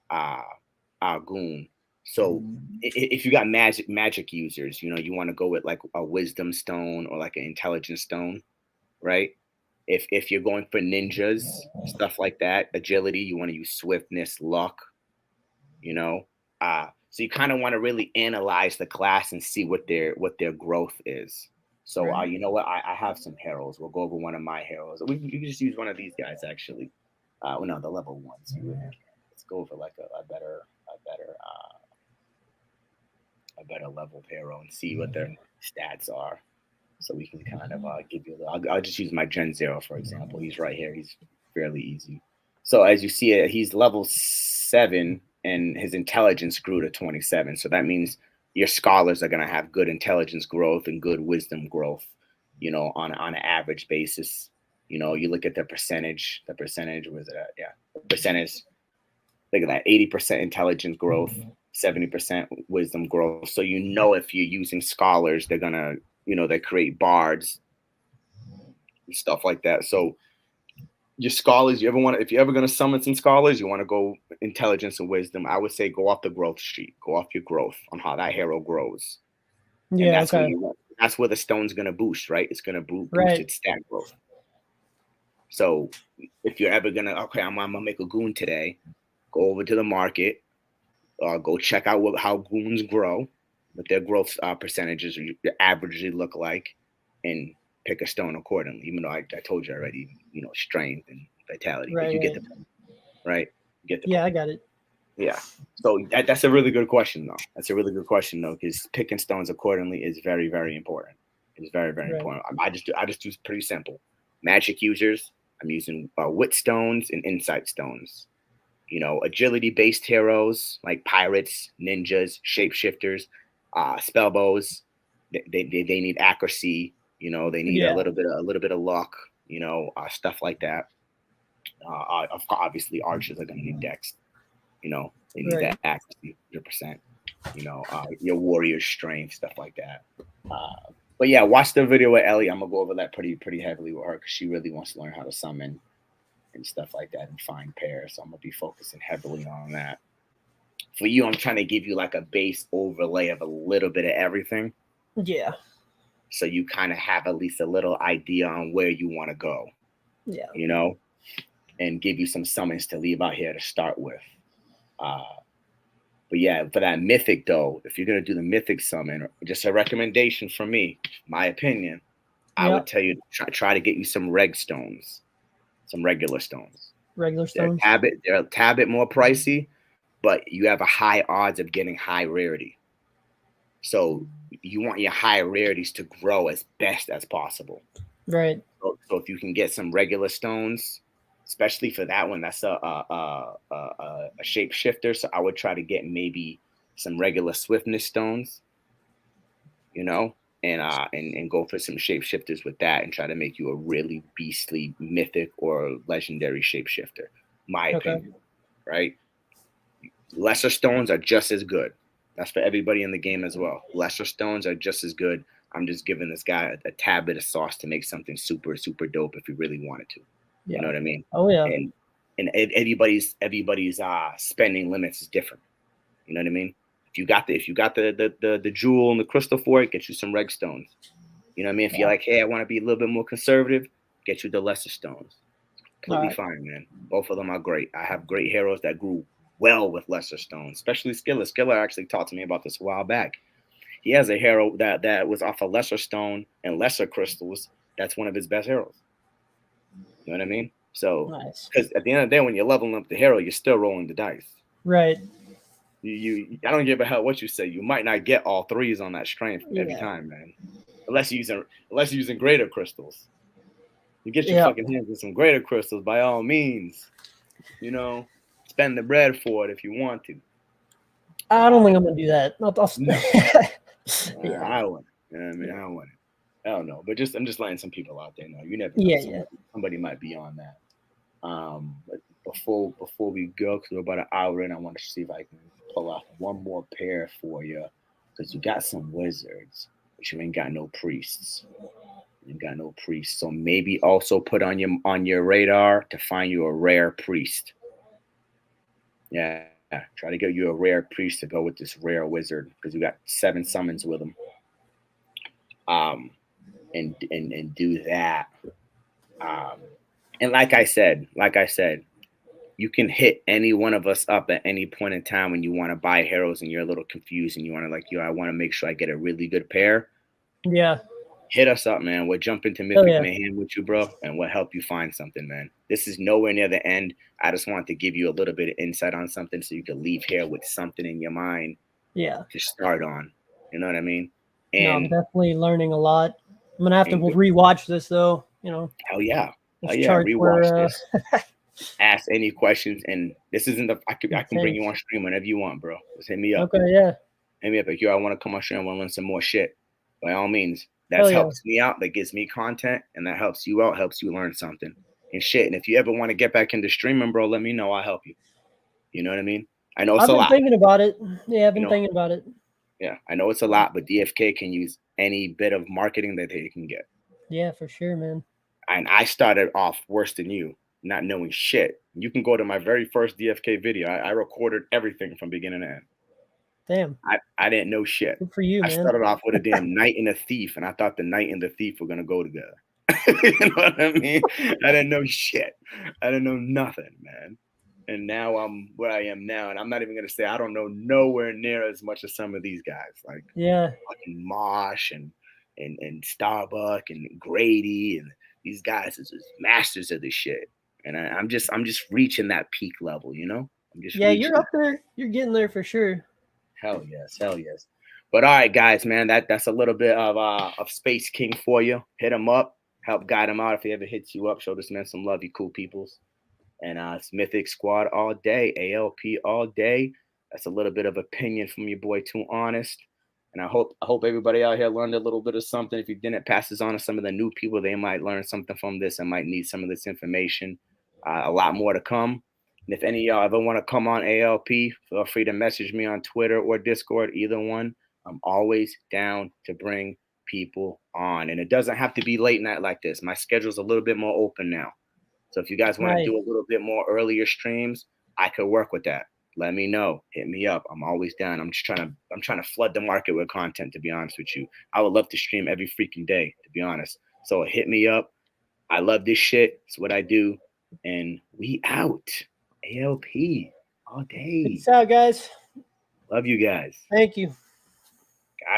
goon. So if you got magic users, you want to go with like a wisdom stone or like an intelligence stone, right? If you're going for ninjas, stuff like that, agility, you want to use swiftness, luck, so you kind of want to really analyze the class and see what their growth is. So you know what? I have some heroes. We'll go over one of my heroes. You can just use one of these guys actually. Well, no, the level 1s. Let's go over like a better leveled hero and see what their stats are. So we can kind of give you. I'll just use my Gen 0 for example. He's right here. He's fairly easy. So as you see it, he's level 7. And his intelligence grew to 27. So that means your scholars are going to have good intelligence growth and good wisdom growth, on an average basis. You look at the percentage, was it at? Yeah. The percentage, look at that, 80% intelligence growth, 70% wisdom growth. So, if you're using scholars, they're going to, they create bards and stuff like that. So, your scholars, if you're ever going to summon some scholars, you want to go intelligence and wisdom. I would say go off the growth sheet, go off your growth on how that hero grows. Yeah, and that's where the stone's going to boost, right? It's going to boost its stat growth. So if you're ever going to, I'm going to make a goon today, go over to the market, go check out how goons grow, what their growth percentages averagely look like, and pick a stone accordingly, even though I told you already, strength and vitality. But you get the point, right? I got it. Yeah. So that's a really good question, though. Because picking stones accordingly is very, very important. It's very, very important. I just do pretty simple. Magic users, I'm using wit stones and insight stones. Agility-based heroes like pirates, ninjas, shapeshifters, spell bows. They need accuracy. They need a little bit of luck. Stuff like that. Obviously, archers are going to need dex. They need that accuracy, 100%. Your warrior's strength, stuff like that. But yeah, watch the video with Ellie. I'm gonna go over that pretty heavily with her because she really wants to learn how to summon and stuff like that and find pairs. So I'm gonna be focusing heavily on that. For you, I'm trying to give you like a base overlay of a little bit of everything. Yeah. So you kind of have at least a little idea on where you want to go, Yeah. you know, and give you some summons to leave out here to start with. Uh, but yeah, for that mythic though, if you're gonna do the mythic summon, just a recommendation from me, my opinion, I would Yep. tell you try to get you some reg stones, some regular stones. Regular stones. They're a tad bit more pricey, but you have a high odds of getting high rarity. So you want your high rarities to grow as best as possible. Right. So if you can get some regular stones, especially for that one, that's a shapeshifter. So I would try to get maybe some regular swiftness stones, you know, and go for some shapeshifters with that, and try to make you a really beastly mythic or legendary shapeshifter. My Okay. opinion, right? Lesser stones are just as good. That's for everybody in the game as well. Lesser stones are just as good. I'm just giving this guy a tad bit of sauce to make something super, super dope if he really wanted to. You Yeah. know what I mean? Oh yeah. And everybody's spending limits is different. You know what I mean? If you got the jewel and the crystal for it, get you some reg stones. You know what I mean? If you're Yeah. like, hey, I want to be a little bit more conservative, get you the lesser stones. All Completely right. fine, man. Both of them are great. I have great heroes that grew well with lesser stones, especially Skiller. Skiller actually talked to me about this a while back. He has a hero that was off a lesser stone and lesser crystals. That's one of his best heroes. You know what I mean? So, Nice. because at the end of the day, when you're leveling up the hero, you're still rolling the dice. Right. I don't give a hell what you say. You might not get all threes on that strength every Yeah. time, man. Unless you're using greater crystals. You get your Yeah. fucking hands on some greater crystals by all means. You know, spend the bread for it if you want to. I don't think I'm gonna do that. No, Yeah. I wouldn't. You know what I mean? I wouldn't. I don't know, but I'm just letting some people out there know. You never know. Yeah. Yeah. Somebody might be on that. But before we go, because we're about an hour in, I want to see if I can pull off one more pair for you, because you got some wizards, but you ain't got no priests. You got no priest, so maybe also put on your radar to find you a rare priest. Yeah, try to get you a rare priest to go with this rare wizard, because you got 7 summons with him. Um, and do that. Um, and like I said, you can hit any one of us up at any point in time when you want to buy heroes and you're a little confused and you want to like, yo, I want to make sure I get a really good pair. Yeah. Hit us up, man. We'll jump into Oh Mythic yeah. Mayhem with you, bro, and we'll help you find something, man. This is nowhere near the end. I just want to give you a little bit of insight on something so you can leave here with something in your mind Yeah. to start on. You know what I mean? No, I'm And definitely learning a lot. I'm gonna have to and rewatch this though. hell yeah. This Hell yeah. chart Rewatch where this. Ask any questions, and this isn't I can bring insane. you on stream whenever you want, bro. Just hit me up. Okay. Yeah. Hit me up like, yo, I want to come on stream. I want to learn some more shit. By all means, that Hell yeah. helps me out. That gives me content, and that helps you out. Helps you learn something and shit. And if you ever want to get back into streaming, bro, let me know. I'll help you. You know what I mean? I know it's I've a been lot. thinking about it. Yeah, I've You been know, thinking about it. yeah, I know it's a lot, but DFK can use any bit of marketing that they can get. Yeah, for sure, man. And I started off worse than you, not knowing shit. You can go to my very first DFK video. I recorded everything from beginning to end. Damn. I didn't know shit. Good for you, I man. started off with a damn knight and a thief, and I thought the knight and the thief were gonna go together. You know what I mean? I didn't know shit. I didn't know nothing, man. And now I'm where I am now, and I'm not even gonna say I don't know nowhere near as much as some of these guys, like Yeah. fucking Mosh and Starbuck and Grady, and these guys is just masters of this shit. And I'm just reaching that peak level, you know. I'm just Yeah, reaching. you're up there. You're getting there for sure. Hell yes, hell yes. But all right, guys, man, that's a little bit of SpaceKing for you. Hit him up, help guide him out if he ever hits you up. Show this man some love, you cool peoples. And it's Mythic Squad all day, ALP all day. That's a little bit of opinion from your boy, Too Honest. And I hope everybody out here learned a little bit of something. If you didn't, pass this on to some of the new people. They might learn something from this and might need some of this information. A lot more to come. And if any of y'all ever want to come on ALP, feel free to message me on Twitter or Discord, either one. I'm always down to bring people on. And it doesn't have to be late night like this. My schedule's a little bit more open now. So if you guys want to Right. do a little bit more earlier streams, I could work with that. let me know. Hit me up. I'm always down. I'm trying to flood the market with content, to be honest with you. I would love to stream every freaking day, to be honest. So hit me up. I love this shit. It's what I do. And we out. ALP all day. Peace out, guys. Love you guys. Thank you.